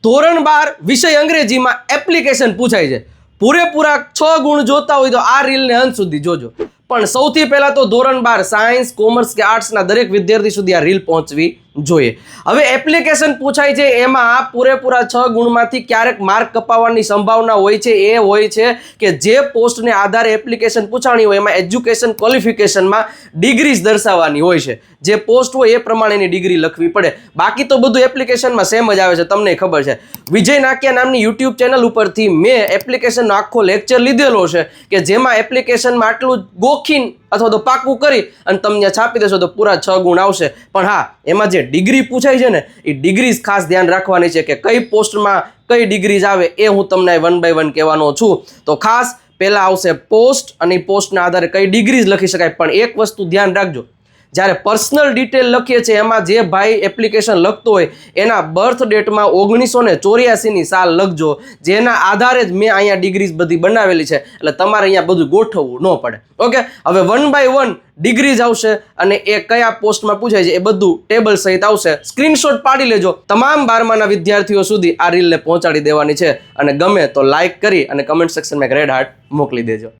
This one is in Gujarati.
ધોરણ 12 વિષય અંગ્રેજીમાં એપ્લિકેશન પૂછાય છે. પૂરેપૂરા 6 ગુણ જોતા હોય તો આ રીલને અંત સુધી જોજો. પણ સૌથી પહેલા તો ધોરણ 12 સાયન્સ, કોમર્સ કે આર્ટ્સના દરેક વિદ્યાર્થી સુધી આ રીલ પહોંચવી જોઈએ. હવે એપ્લિકેશન પૂછાય છે એમાં પૂરેપૂરા 6 ગુણમાંથી ક્યારેક માર્ક કપાવવાની સંભાવના હોય છે. એ હોય છે કે જે પોસ્ટને આધારે એપ્લિકેશન પૂછાણી હોય એમાં એજ્યુકેશન ક્વોલિફિકેશનમાં ડિગ્રીઝ દર્શાવવાની હોય છે. જે પોસ્ટ હોય એ પ્રમાણેની ડિગ્રી લખવી પડે. બાકી તો બધું એપ્લિકેશનમાં સેમ જ આવે છે, તમને ખબર છે. વિજય નાકિયા નામની યુટ્યુબ ચેનલ ઉપરથી મેં એપ્લિકેશનનો આખો લેક્ચર લીધેલો છે કે જેમાં એપ્લિકેશનમાં આટલું ગોખીન અથવા તો પાકું કરી અને તમને છાપી દેશો તો પૂરા 6 ગુણ આવશે. પણ હા, એમાં જે ડિગ્રી પૂછાય છે ને એ ડિગ્રીઝ ખાસ ધ્યાન રાખવાની છે કે કઈ પોસ્ટમાં કઈ ડિગ્રીઝ આવે એ હું તમને 1 by 1 કહેવાનો છું. તો ખાસ પહેલા આવશે પોસ્ટ અને પોસ્ટના આધારે કઈ ડિગ્રીઝ લખી શકાય. પણ એક વસ્તુ ધ્યાન રાખજો, જ્યારે પર્સનલ ડિટેલ લખીએ છીએ એમાં જે ભાઈ એપ્લિકેશન લખતો હોય એના બર્થ ડેટમાં 1984ની સાલ લખજો. જેના આધારે જ મેં અહીંયા ડિગ્રીઝ બધી બનાવેલી છે, એટલે તમારે અહીંયા બધું ગોઠવવું ન પડે. ઓકે, હવે 1 by 1 ડિગ્રીઝ આવશે અને એ કયા પોસ્ટમાં પૂછાય છે એ બધું ટેબલ સહિત આવશે. સ્ક્રીનશોટ પાડી લેજો. તમામ 12માના વિદ્યાર્થીઓ સુધી આ રીલને પહોંચાડી દેવાની છે અને ગમે તો લાઈક કરી અને કમેન્ટ સેક્શનમાં એક રેડ હાર્ટ મોકલી દેજો.